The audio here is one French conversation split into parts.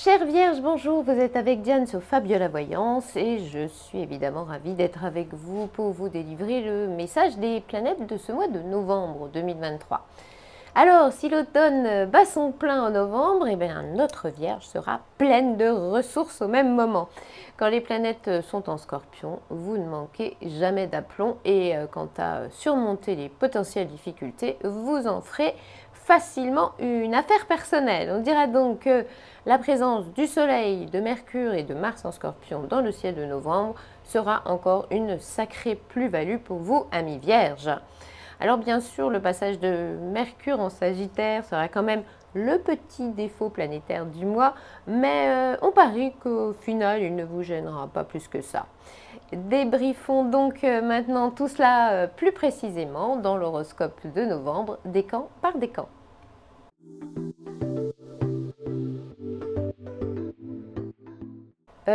Chère Vierge, bonjour, vous êtes avec Diane sur Fabiola Voyance et je suis évidemment ravie d'être avec vous pour vous délivrer le message des planètes de ce mois de novembre 2023. Alors, si l'automne bat son plein en novembre, notre Vierge sera pleine de ressources au même moment. Quand les planètes sont en Scorpion, vous ne manquez jamais d'aplomb et quant à surmonter les potentielles difficultés, vous en ferez facilement une affaire personnelle. On dira donc que la présence du Soleil, de Mercure et de Mars en Scorpion dans le ciel de novembre sera encore une sacrée plus-value pour vous, amis Vierges. Alors bien sûr, le passage de Mercure en Sagittaire sera quand même le petit défaut planétaire du mois, mais on parie qu'au final, il ne vous gênera pas plus que ça. Débriefons donc maintenant tout cela plus précisément dans l'horoscope de novembre, décan par décan.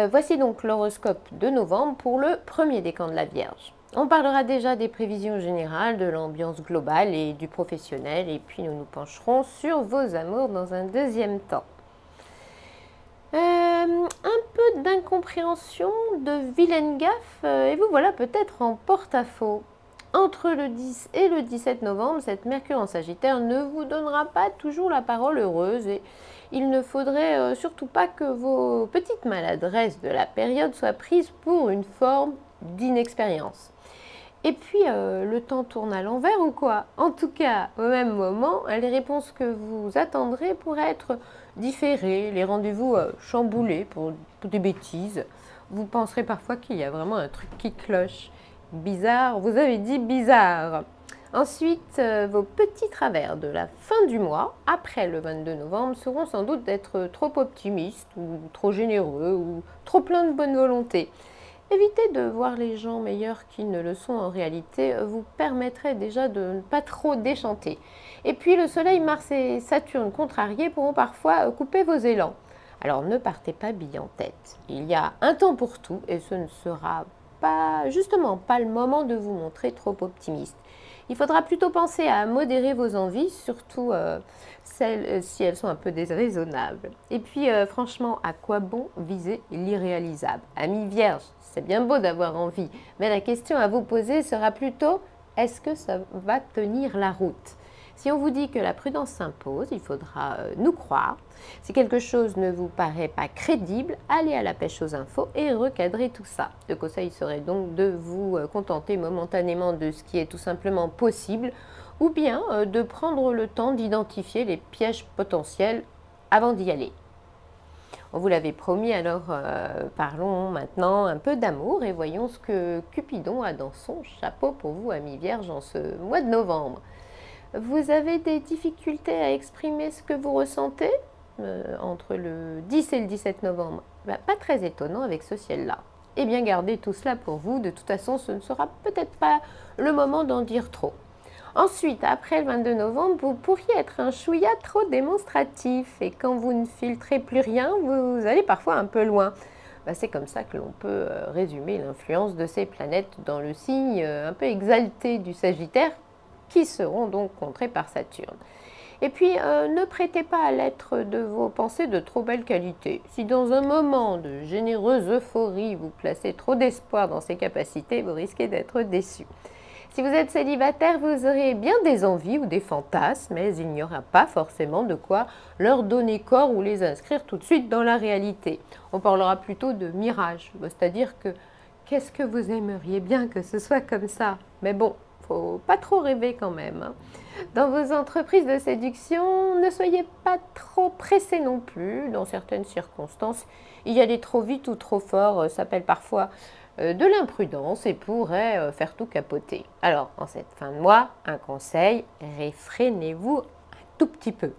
Voici donc l'horoscope de novembre pour le premier décan de la Vierge. On parlera déjà des prévisions générales, de l'ambiance globale et du professionnel, et puis nous nous pencherons sur vos amours dans un deuxième temps. Un peu d'incompréhension, de vilaine gaffe, et vous voilà peut-être en porte-à-faux. Entre le 10 et le 17 novembre, cette Mercure en Sagittaire ne vous donnera pas toujours la parole heureuse et il ne faudrait surtout pas que vos petites maladresses de la période soient prises pour une forme d'inexpérience. Et puis, le temps tourne à l'envers ou quoi? En tout cas, au même moment, les réponses que vous attendrez pourraient être différées, les rendez-vous chamboulés pour des bêtises. Vous penserez parfois qu'il y a vraiment un truc qui cloche. Bizarre, vous avez dit bizarre. Ensuite, vos petits travers de la fin du mois, après le 22 novembre, seront sans doute d'être trop optimistes ou trop généreux ou trop plein de bonne volonté. Évitez de voir les gens meilleurs qu'ils ne le sont en réalité, vous permettrait déjà de ne pas trop déchanter. Et puis le Soleil, Mars et Saturne contrariés pourront parfois couper vos élans. Alors ne partez pas bille en tête. Il y a un temps pour tout et ce ne sera justement pas le moment de vous montrer trop optimiste. Il faudra plutôt penser à modérer vos envies, surtout si elles sont un peu déraisonnables. Et puis franchement, à quoi bon viser l'irréalisable? Amis vierges, c'est bien beau d'avoir envie, mais la question à vous poser sera plutôt, est-ce que ça va tenir la route? Si on vous dit que la prudence s'impose, il faudra nous croire. Si quelque chose ne vous paraît pas crédible, allez à la pêche aux infos et recadrez tout ça. Le conseil serait donc de vous contenter momentanément de ce qui est tout simplement possible ou bien de prendre le temps d'identifier les pièges potentiels avant d'y aller. On vous l'avait promis, alors parlons maintenant un peu d'amour et voyons ce que Cupidon a dans son chapeau pour vous, amis vierges, en ce mois de novembre. Vous avez des difficultés à exprimer ce que vous ressentez entre le 10 et le 17 novembre? Pas très étonnant avec ce ciel-là. Eh bien, gardez tout cela pour vous. De toute façon, ce ne sera peut-être pas le moment d'en dire trop. Ensuite, après le 22 novembre, vous pourriez être un chouïa trop démonstratif. Et quand vous ne filtrez plus rien, vous allez parfois un peu loin. C'est comme ça que l'on peut résumer l'influence de ces planètes dans le signe un peu exalté du Sagittaire, qui seront donc contrés par Saturne. Et puis, ne prêtez pas à l'être de vos pensées de trop belle qualité. Si dans un moment de généreuse euphorie, vous placez trop d'espoir dans ces capacités, vous risquez d'être déçu. Si vous êtes célibataire, vous aurez bien des envies ou des fantasmes, mais il n'y aura pas forcément de quoi leur donner corps ou les inscrire tout de suite dans la réalité. On parlera plutôt de mirage, c'est-à-dire que qu'est-ce que vous aimeriez bien que ce soit comme ça? Mais bon, faut pas trop rêver quand même. Dans vos entreprises de séduction, ne soyez pas trop pressés non plus. Dans certaines circonstances, y aller trop vite ou trop fort s'appelle parfois de l'imprudence et pourrait faire tout capoter. Alors, en cette fin de mois, un conseil, réfrénez-vous un tout petit peu.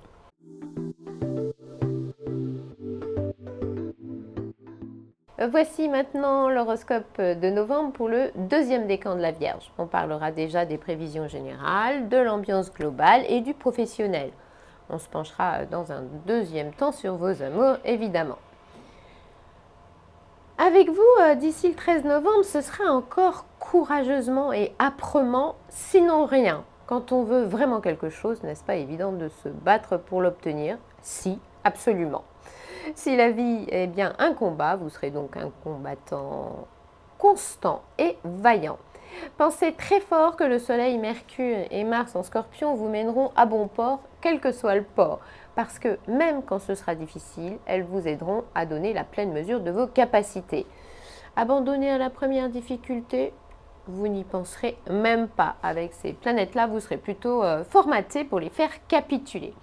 Voici maintenant l'horoscope de novembre pour le deuxième décan de la Vierge. On parlera déjà des prévisions générales, de l'ambiance globale et du professionnel. On se penchera dans un deuxième temps sur vos amours, évidemment. Avec vous, d'ici le 13 novembre, ce sera encore courageusement et âprement, sinon rien. Quand on veut vraiment quelque chose, n'est-ce pas évident de se battre pour l'obtenir? Si, absolument. Si la vie est bien un combat, vous serez donc un combattant constant et vaillant. Pensez très fort que le Soleil, Mercure et Mars en Scorpion vous mèneront à bon port, quel que soit le port, parce que même quand ce sera difficile, elles vous aideront à donner la pleine mesure de vos capacités. Abandonner à la première difficulté, vous n'y penserez même pas. Avec ces planètes-là, vous serez plutôt formaté pour les faire capituler.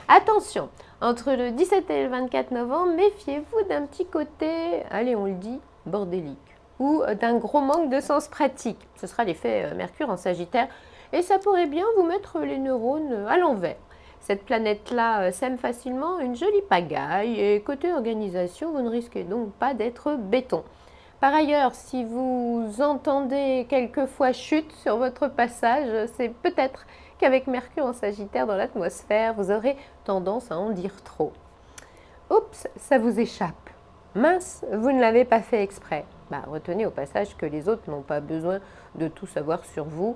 Attention, entre le 17 et le 24 novembre, méfiez-vous d'un petit côté, allez on le dit, bordélique, ou d'un gros manque de sens pratique. Ce sera l'effet Mercure en Sagittaire, et ça pourrait bien vous mettre les neurones à l'envers. Cette planète-là sème facilement une jolie pagaille, et côté organisation, vous ne risquez donc pas d'être béton. Par ailleurs, si vous entendez quelquefois chute sur votre passage, c'est peut-être qu'avec Mercure en Sagittaire dans l'atmosphère, vous aurez tendance à en dire trop. Oups, ça vous échappe. Mince, vous ne l'avez pas fait exprès. Retenez au passage que les autres n'ont pas besoin de tout savoir sur vous.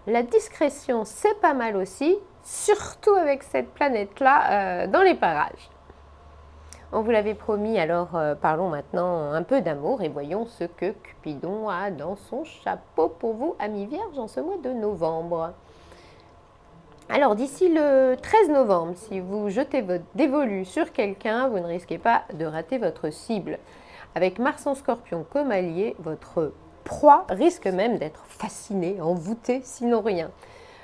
La discrétion, c'est pas mal aussi, surtout avec cette planète-là dans les parages. On vous l'avait promis, alors parlons maintenant un peu d'amour et voyons ce que Cupidon a dans son chapeau pour vous, amis vierges, en ce mois de novembre. Alors d'ici le 13 novembre, si vous jetez votre dévolu sur quelqu'un, vous ne risquez pas de rater votre cible. Avec Mars en Scorpion comme allié, votre proie risque même d'être fascinée, envoûtée, sinon rien.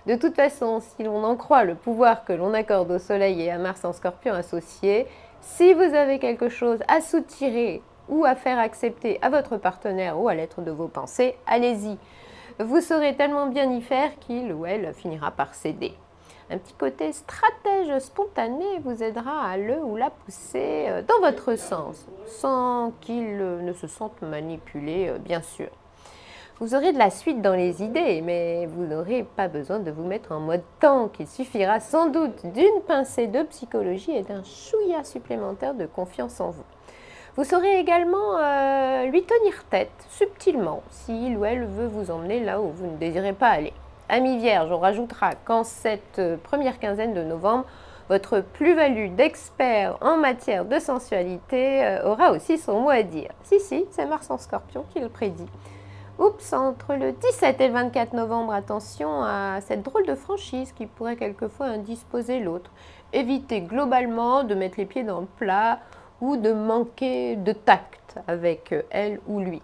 De toute façon, si l'on en croit le pouvoir que l'on accorde au Soleil et à Mars en Scorpion associés, si vous avez quelque chose à soutirer ou à faire accepter à votre partenaire ou à l'être de vos pensées, allez-y. Vous saurez tellement bien y faire qu'il ou elle finira par céder. Un petit côté stratège spontané vous aidera à le ou la pousser dans votre sens, sans qu'il ne se sente manipulé, bien sûr. Vous aurez de la suite dans les idées, mais vous n'aurez pas besoin de vous mettre en mode tank. Il suffira sans doute d'une pincée de psychologie et d'un chouïa supplémentaire de confiance en vous. Vous saurez également lui tenir tête subtilement s'il ou elle veut vous emmener là où vous ne désirez pas aller. Amis vierges, on rajoutera qu'en cette première quinzaine de novembre, votre plus-value d'expert en matière de sensualité aura aussi son mot à dire. Si, c'est Mars en Scorpion qui le prédit. Oups, entre le 17 et le 24 novembre, attention à cette drôle de franchise qui pourrait quelquefois indisposer l'autre. Évitez globalement de mettre les pieds dans le plat ou de manquer de tact avec elle ou lui.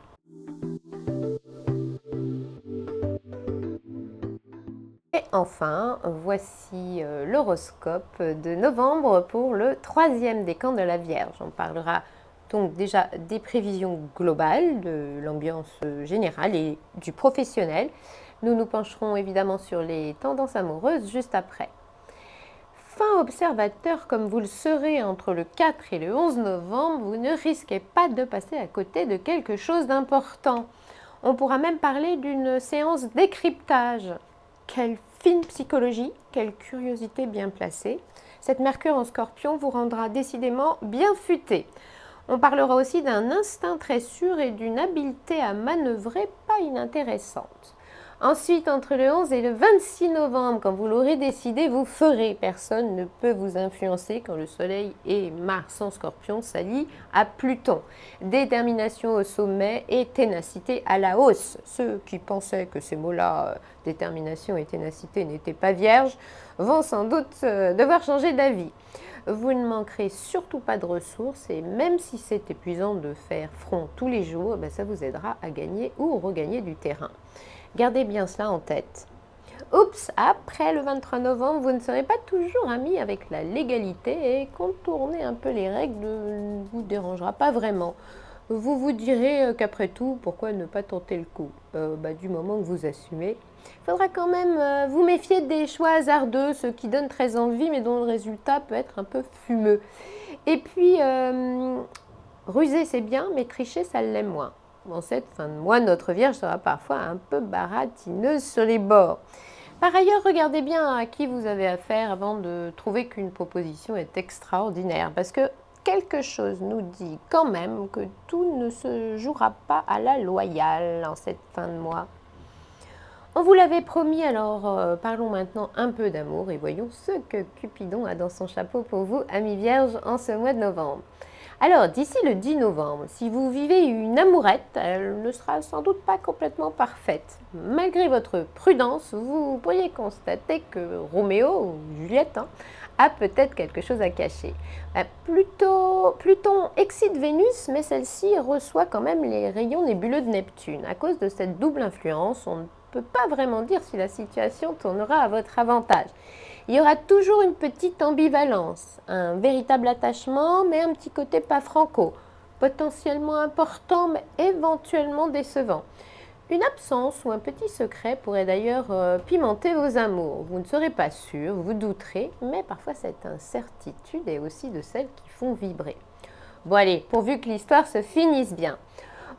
Et enfin, voici l'horoscope de novembre pour le 3e décan de la Vierge. On parlera donc déjà des prévisions globales, de l'ambiance générale et du professionnel. Nous nous pencherons évidemment sur les tendances amoureuses juste après. Fin observateur comme vous le serez entre le 4 et le 11 novembre, vous ne risquez pas de passer à côté de quelque chose d'important. On pourra même parler d'une séance décryptage. Quelle fine psychologie, quelle curiosité bien placée. Cette Mercure en Scorpion vous rendra décidément bien futé. On parlera aussi d'un instinct très sûr et d'une habileté à manœuvrer pas inintéressante. Ensuite, entre le 11 et le 26 novembre, quand vous l'aurez décidé, vous ferez. Personne ne peut vous influencer quand le Soleil et Mars en Scorpion s'allient à Pluton. Détermination au sommet et ténacité à la hausse. Ceux qui pensaient que ces mots-là, détermination et ténacité, n'étaient pas vierges, vont sans doute devoir changer d'avis. Vous ne manquerez surtout pas de ressources et même si c'est épuisant de faire front tous les jours, ça vous aidera à gagner ou regagner du terrain. Gardez bien cela en tête. Oups, après le 23 novembre, vous ne serez pas toujours amis avec la légalité et contourner un peu les règles ne vous dérangera pas vraiment. Vous vous direz qu'après tout, pourquoi ne pas tenter le coup du moment que vous assumez. Il faudra quand même vous méfier des choix hasardeux, ceux qui donnent très envie mais dont le résultat peut être un peu fumeux. Et puis, ruser c'est bien, mais tricher ça l'est moins. En cette fin de mois, notre Vierge sera parfois un peu baratineuse sur les bords. Par ailleurs, regardez bien à qui vous avez affaire avant de trouver qu'une proposition est extraordinaire. Parce que quelque chose nous dit quand même que tout ne se jouera pas à la loyale en cette fin de mois. On vous l'avait promis, alors parlons maintenant un peu d'amour et voyons ce que Cupidon a dans son chapeau pour vous, amis vierges, en ce mois de novembre. Alors, d'ici le 10 novembre, si vous vivez une amourette, elle ne sera sans doute pas complètement parfaite. Malgré votre prudence, vous pourriez constater que Roméo ou Juliette a peut-être quelque chose à cacher. Pluton excite Vénus, mais celle-ci reçoit quand même les rayons nébuleux de Neptune. À cause de cette double influence, on ne peut pas vraiment dire si la situation tournera à votre avantage. Il y aura toujours une petite ambivalence, un véritable attachement, mais un petit côté pas franco, potentiellement important, mais éventuellement décevant. Une absence ou un petit secret pourrait d'ailleurs pimenter vos amours. Vous ne serez pas sûr, vous douterez, mais parfois cette incertitude est aussi de celles qui font vibrer. Bon allez, pourvu que l'histoire se finisse bien.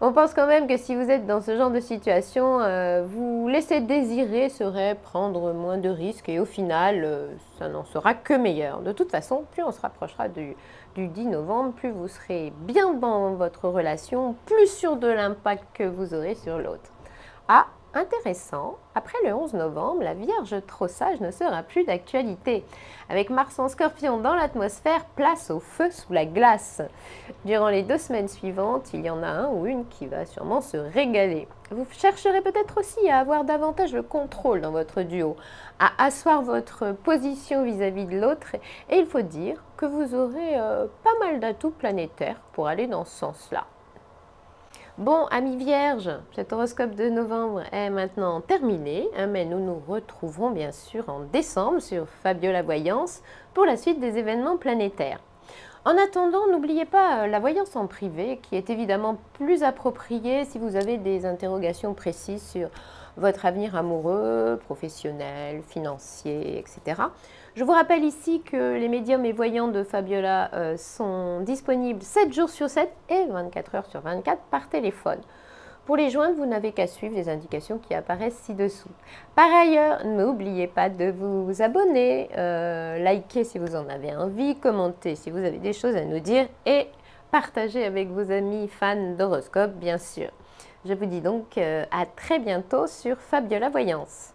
On pense quand même que si vous êtes dans ce genre de situation, vous laisser désirer serait prendre moins de risques et au final, ça n'en sera que meilleur. De toute façon, plus on se rapprochera du 10 novembre, plus vous serez bien dans votre relation, plus sûr de l'impact que vous aurez sur l'autre. Ah, intéressant, après le 11 novembre, la Vierge trop sage ne sera plus d'actualité. Avec Mars en Scorpion dans l'atmosphère, place au feu sous la glace. Durant les 2 semaines suivantes, il y en a un ou une qui va sûrement se régaler. Vous chercherez peut-être aussi à avoir davantage le contrôle dans votre duo, à asseoir votre position vis-à-vis de l'autre, et il faut dire que vous aurez pas mal d'atouts planétaires pour aller dans ce sens-là. Bon, amis vierges, cet horoscope de novembre est maintenant terminé, mais nous nous retrouverons bien sûr en décembre sur Fabiola Voyance pour la suite des événements planétaires. En attendant, n'oubliez pas la voyance en privé qui est évidemment plus appropriée si vous avez des interrogations précises sur votre avenir amoureux, professionnel, financier, etc. Je vous rappelle ici que les médiums et voyants de Fabiola sont disponibles 7 jours sur 7 et 24 heures sur 24 par téléphone. Pour les joindre, vous n'avez qu'à suivre les indications qui apparaissent ci-dessous. Par ailleurs, n'oubliez pas de vous abonner, liker si vous en avez envie, commenter si vous avez des choses à nous dire et partager avec vos amis fans d'horoscope, bien sûr. Je vous dis donc à très bientôt sur Fabiola Voyance.